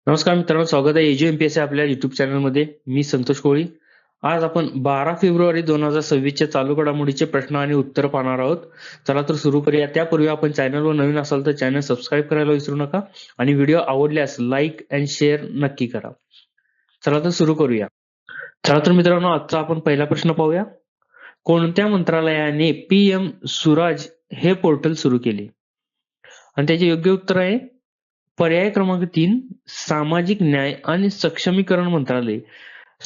नमस्कार मित्रांनो, स्वागत आहे एमपीएससी आपल्या युट्यूब चॅनलमध्ये. मी संतोष कोळी. आज आपण 12 फेब्रुवारी 2026 च्या चालू घडामोडीचे प्रश्न आणि उत्तर पाहणार आहोत. चला तर सुरू करूया. त्यापूर्वी आपण चॅनलवर नवीन असाल तर चॅनल सबस्क्राईब करायला विसरू नका आणि व्हिडिओ आवडल्यास लाईक अँड शेअर नक्की करा. चला तर सुरू करूया. चला तर मित्रांनो, आजचा आपण पहिला प्रश्न पाहूया. कोणत्या मंत्रालयाने पीएम सुराज हे पोर्टल सुरू केले? आणि त्याचे योग्य उत्तर आहे पर्याय क्रमांक 3 सामाजिक न्याय आणि सक्षमीकरण मंत्रालय.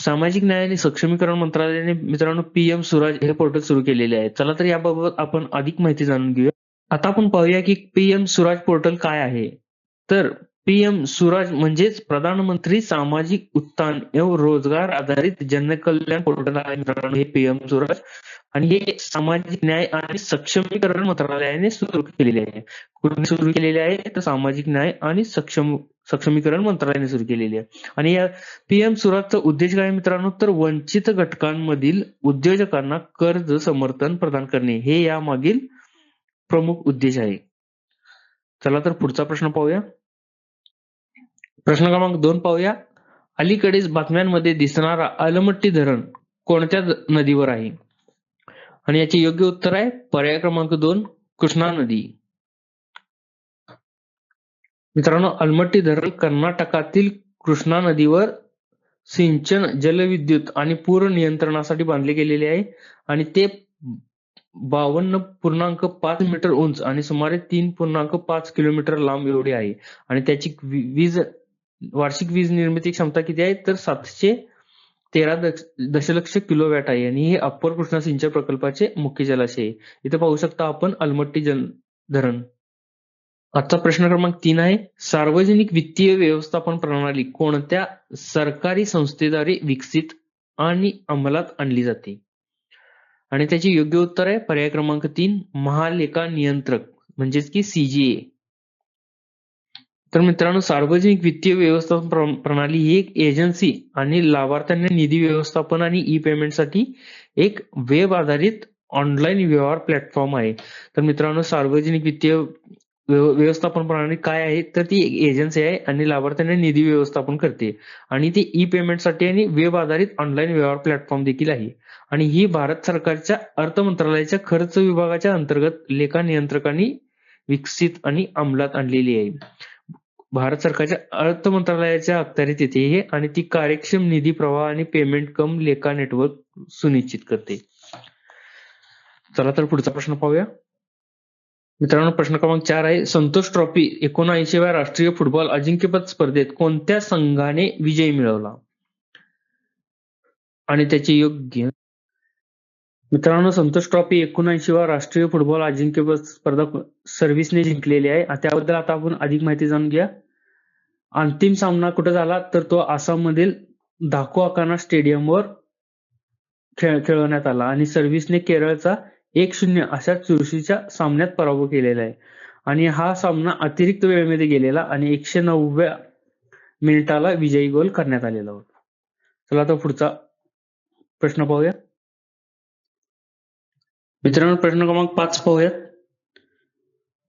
सामाजिक न्याय आणि सक्षमीकरण मंत्रालयाने मित्रांनो पीएम स्वराज हे पोर्टल सुरू केलेले आहे. चला तर याबाबत आपण अधिक माहिती जाणून घेऊया. आता आपण पाहूया की पीएम स्वराज पोर्टल काय आहे. तर पीएम स्वराज म्हणजेच प्रधानमंत्री सामाजिक उत्थान एवं रोजगार आधारित जनकल्याण पोर्टल आहे मित्रांनो हे पीएम स्वराज. आणि हे सामाजिक न्याय आणि सक्षमीकरण मंत्रालयाने सुरू केलेले आहे. कुणी सुरू केलेले आहे तर सामाजिक न्याय आणि सक्षमीकरण मंत्रालयाने सुरू केलेली आहे. आणि या पीएम स्वराजचा उद्देश काय मित्रांनो, तर वंचित घटकांमधील उद्योजकांना कर्ज समर्थन प्रदान करणे हे यामागील प्रमुख उद्देश आहे. चला तर पुढचा प्रश्न पाहूया. प्रश्न क्रमांक 2 पाहूया. अलीकडेच बातम्यांमध्ये दिसणारा अलमट्टी धरण कोणत्या नदीवर आहे? आणि याचे योग्य उत्तर आहे पर्याय क्रमांक 2 कृष्णा नदी. मित्रांनो, अलमट्टी धरण कर्नाटकातील कृष्णा नदीवर सिंचन, जलविद्युत आणि पूर नियंत्रणासाठी बांधले गेलेले आहे. आणि ते 52.5 मीटर उंच आणि सुमारे 3.5 किलोमीटर लांब एवढे आहे. आणि त्याची वार्षिक वीज निर्मिती क्षमता किती आहे तर 713 दशलक्ष किलोवॅट आहे. आणि हे अप्पर कृष्णा सिंचन प्रकल्पाचे मुख्य जलाशय आहे. इथे पाहू शकता आपण अलमट्टी धरण. आजचा प्रश्न क्रमांक 3 आहे. सार्वजनिक वित्तीय व्यवस्थापन प्रणाली कोणत्या सरकारी संस्थेद्वारे विकसित आणि अंमलात आणली जाते? आणि त्याचे योग्य उत्तर आहे पर्याय क्रमांक 3 महालेखा नियंत्रक म्हणजेच की सीजीए. तर मित्रांनो, सार्वजनिक वित्तीय व्यवस्थापन प्रणाली ही एक एजन्सी आणि लाभार्थ्यांना निधी व्यवस्थापन आणि ई पेमेंटसाठी एक वेब आधारित ऑनलाईन व्यवहार प्लॅटफॉर्म आहे. तर मित्रांनो, सार्वजनिक वित्तीय व्यवस्थापन प्रणाली काय आहे तर ती एक एजन्सी आहे आणि लाभार्थ्यांना निधी व्यवस्थापन करते. आणि ती ई पेमेंटसाठी आणि वेब आधारित ऑनलाईन व्यवहार प्लॅटफॉर्म देखील आहे. आणि ही भारत सरकारच्या अर्थ मंत्रालयाच्या खर्च विभागाच्या अंतर्गत लेखा नियंत्रकांनी विकसित आणि अंमलात आणलेली आहे. भारत सरकारच्या अर्थ मंत्रालयाच्या अखत्यारीत येते हे आणि ती कार्यक्षम निधी प्रवाह आणि पेमेंट कम लेखा नेटवर्क सुनिश्चित करते. चला तर पुढचा प्रश्न पाहूया. मित्रांनो, प्रश्न क्रमांक 4 आहे. संतोष ट्रॉफी 79व्या राष्ट्रीय फुटबॉल अजिंक्यपद स्पर्धेत कोणत्या संघाने विजय मिळवला? आणि त्याचे योग्य मित्रांनो, संतोष ट्रॉफी 79वा राष्ट्रीय फुटबॉल अजिंक्यपद स्पर्धा सर्व्हिसने जिंकलेली आहे. त्याबद्दल आता आपण अधिक माहिती जाणून घ्या. अंतिम सामना कुठे झाला तर तो आसाममधील धाको-अकाना स्टेडियमवर खेळवण्यात आला आणि सर्व्हिसने केरळचा 1-0 अशा चुरशीच्या सामन्यात पराभव केलेला आहे. आणि हा सामना अतिरिक्त वेळेमध्ये गेलेला आणि 109व्या मिनिटाला विजयी गोल करण्यात आलेला होता. चला आता पुढचा प्रश्न पाहूया. मित्रांनो, प्रश्न क्रमांक 5 पाहूयात.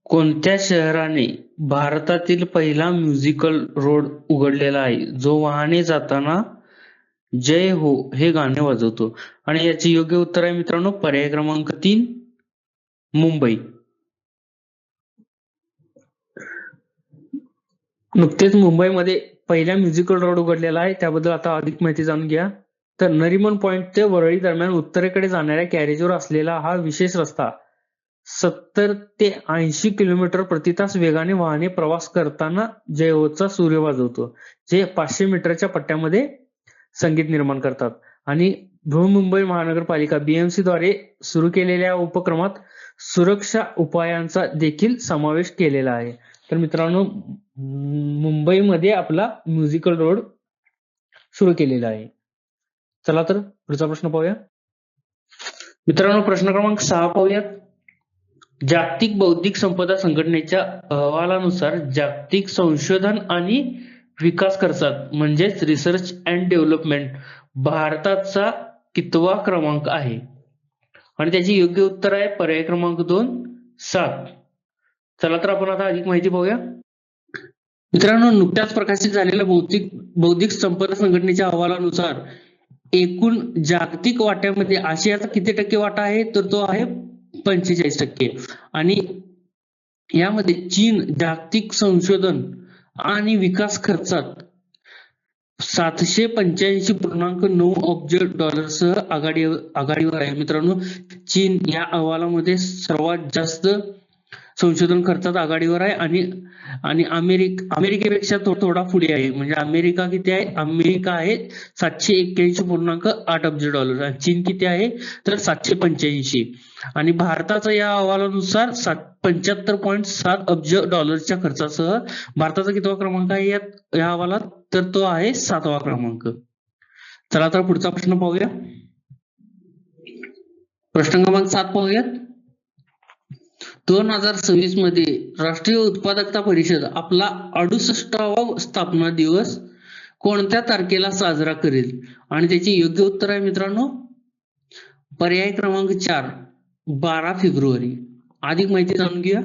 कोणत्या शहराने भारतातील पहिला म्युझिकल रोड उघडलेला आहे जो वाहने जाताना जय हो हे गाणे वाजवतो? आणि याचे योग्य उत्तर आहे मित्रांनो पर्याय क्रमांक 3 मुंबई. नुकतेच मुंबईमध्ये पहिला म्युझिकल रोड उघडलेला आहे. त्याबद्दल आता अधिक माहिती जाणून घ्या. तर नरिमन पॉइंट ते वरळी दरम्यान उत्तरेकडे जाणाऱ्या कॅरेजवर असलेला हा विशेष रस्ता 70 ते 80 किलोमीटर प्रति तास वेगाने वाहने प्रवास करताना जय होचा सूर्य वाजवतो, जे 500 मीटरच्या पट्ट्यामध्ये संगीत निर्माण करतात. आणि बृहन्मुंबई महानगरपालिका बीएमसी द्वारे सुरू केलेल्या उपक्रमात सुरक्षा उपायांचा देखील समावेश केलेला आहे. तर मित्रांनो, मुंबईमध्ये आपला म्युझिकल रोड सुरू केलेला आहे. चला तर पुढचा प्रश्न पाहूया. मित्रांनो, प्रश्न क्रमांक 6 पाहूयात. जागतिक बौद्धिक संपदा संघटनेच्या अहवालानुसार जागतिक संशोधन आणि विकास खर्चात म्हणजेच रिसर्च अँड डेव्हलपमेंट भारताचा कितवा क्रमांक आहे? आणि त्याची योग्य उत्तर आहे पर्याय क्रमांक 2 7. चला तर आपण आता अधिक माहिती पाहूया. मित्रांनो, नुकत्याच प्रकाशित झालेल्या बौद्धिक संपदा संघटनेच्या अहवालानुसार एकूण जागतिक वाट्यामध्ये आशियाचा किती टक्के वाटा आहे, तर तो आहे 45%. आणि यामध्ये चीन जागतिक संशोधन आणि विकास खर्चात 785.9 अब्ज डॉलर्ससह आघाडीवर आहे. मित्रांनो, चीन या अहवालामध्ये सर्वात जास्त संशोधन खर्चात आघाडीवर आहे आणि अमेरिकेपेक्षा थोडा पुढे आहे. म्हणजे अमेरिका किती आहे? अमेरिका आहे 781.8 अब्ज डॉलर आणि चीन किती आहे? तर 785. आणि भारताचा या अहवालानुसार 75.7 अब्ज डॉलरच्या खर्चासह भारताचा कितवा क्रमांक आहे या अहवालात? तर तो आहे 7वा क्रमांक. चला तर पुढचा प्रश्न पाहूया. प्रश्न क्रमांक 7 पाहूयात. 2026 मध्ये राष्ट्रीय उत्पादकता परिषद आपला 68वा स्थापना दिवस कोणत्या तारखेला साजरा करेल? आणि त्याचे योग्य उत्तर आहे मित्रांनो, पर्याय क्रमांक 4 12 फेब्रुवारी. अधिक माहिती जाणून घेऊया.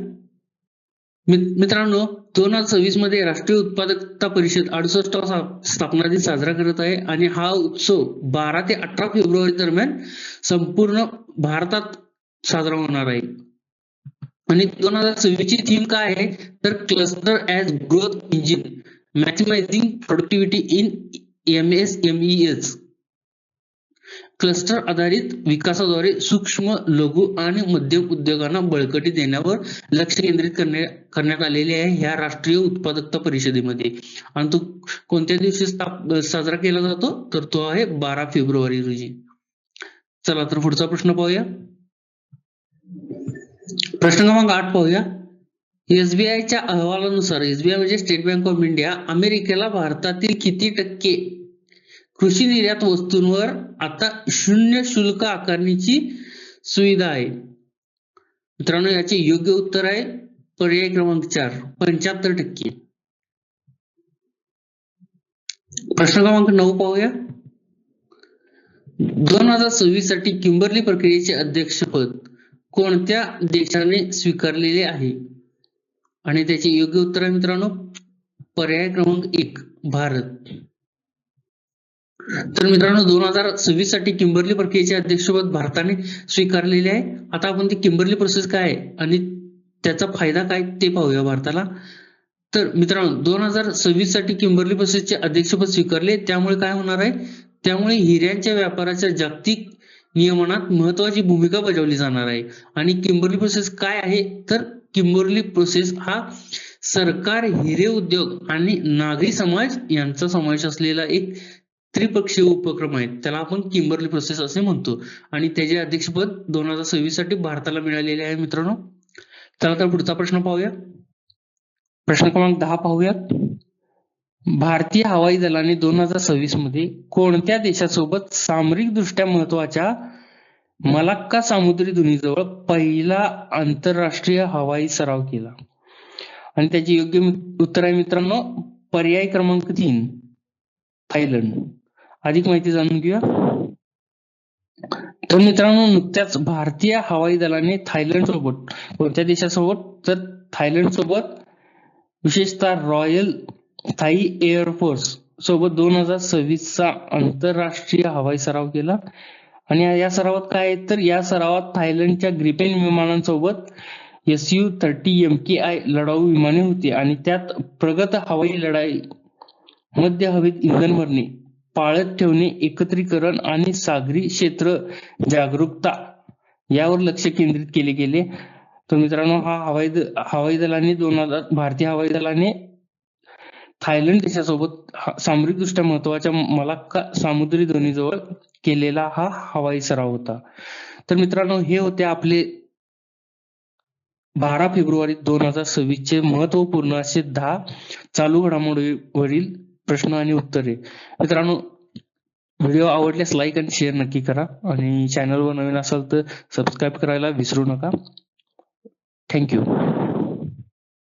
मित्रांनो, 2026 मध्ये राष्ट्रीय उत्पादकता परिषद 68वा स्थापना दिन साजरा करत आहे आणि हा उत्सव 12 ते 18 फेब्रुवारी दरम्यान संपूर्ण भारतात साजरा होणार आहे. आणि 2026 ची थीम काय आहे? तर cluster as growth engine maximizing productivity in MSMEs. Cluster आधारित विकासाद्वारे सूक्ष्म, लघु आणि मध्यम उद्योगांना बळकटी देण्यावर लक्ष केंद्रित करण्यात आलेले आहे ह्या राष्ट्रीय उत्पादकता परिषदेमध्ये. आणि तो कोणत्या दिवशी साजरा केला जातो? तर तो आहे 12 फेब्रुवारी रोजी. चला तर पुढचा प्रश्न पाहूया. प्रश्न क्रमांक 8 पाहूया. SBIच्या अहवालानुसार, SBI म्हणजे स्टेट बँक ऑफ इंडिया, अमेरिकेला भारतातील किती टक्के कृषी निर्यात वस्तूंवर आता 0 शुल्क आकारणीची सुविधा आहे? मित्रांनो, याचे योग्य उत्तर आहे पर्याय क्रमांक 4 75%. प्रश्न क्रमांक 9 पाहूया. 2026 साठी किंबर्ली प्रक्रियेचे अध्यक्षपद कोणत्या देशाने स्वीकारलेले आहे? आणि त्याचे योग्य उत्तर आहे मित्रांनो, पर्याय क्रमांक 1 भारत. तर मित्रांनो, 2026 साठी किंबर्ली प्रक्रियेचे अध्यक्षपद भारताने स्वीकारलेले आहे. आता आपण ती किंबर्ली प्रोसेस काय आहे आणि त्याचा फायदा काय ते पाहूया भारताला. तर मित्रांनो, 2026 साठी किंबर्ली प्रोसेसचे अध्यक्षपद स्वीकारले, त्यामुळे काय होणार आहे? त्यामुळे हिऱ्यांच्या व्यापाराच्या जागतिक नियमनात महत्वाची भूमिका बजावली जाणार आहे. आणि किंबर्ली प्रोसेस काय आहे? तर किंबर्ली प्रोसेस हा सरकार, हिरे उद्योग आणि नागरी समाज यांचा समावेश असलेला एक त्रिपक्षीय उपक्रम आहे. त्याला आपण किंबर्ली प्रोसेस असे म्हणतो. आणि त्याचे अध्यक्षपद 2026 साठी भारताला मिळालेले आहे मित्रांनो. चला तर पुढचा प्रश्न पाहूया. प्रश्न क्रमांक 10 पाहूयात. भारतीय हवाई दलाने 2026 मध्ये कोणत्या देशासोबत सामरिक दृष्ट्या महत्वाच्या मलाक्का सामुद्री धुनीजवळ पहिला आंतरराष्ट्रीय हवाई सराव केला? आणि त्याचे योग्य उत्तर आहे मित्रांनो, पर्याय क्रमांक 3 थायलंड. अधिक माहिती जाणून घेऊया. तर मित्रांनो, नुकत्याच भारतीय हवाई दलाने थायलंड सोबत, कोणत्या देशासोबत? तर थायलंड सोबत, विशेषतः रॉयल थाई एअरफोर्स सोबत 2026 चा आंतरराष्ट्रीय हवाई सराव केला. आणि या सरावात काय आहे? तर या सरावात थायलंडच्या ग्रिपेन विमानांसोबत Su-30 MKI लढाऊ विमाने होती आणि त्यात प्रगत हवाई लढाई, मध्य हवेत इंधन भरणे, पाळत ठेवणे, एकत्रीकरण आणि सागरी क्षेत्र जागरूकता यावर लक्ष केंद्रित केले गेले. तर मित्रांनो, हा हवाई दलाने भारतीय हवाई दलाने थायलंड देशासोबत सामरिक दृष्ट्या महत्वाच्या मलाक्का सामुद्री धुनीजवळ केलेला हा हवाई सराव होता. तर मित्रांनो, हे होते आपले 12 फेब्रुवारी 2026 चे महत्वपूर्ण असे 10 चालू घडामोडीवरील प्रश्न आणि उत्तरे. मित्रांनो, व्हिडिओ आवडल्यास लाईक आणि शेअर नक्की करा आणि चॅनलवर नवीन असाल तर सबस्क्राईब करायला विसरू नका. थँक्यू.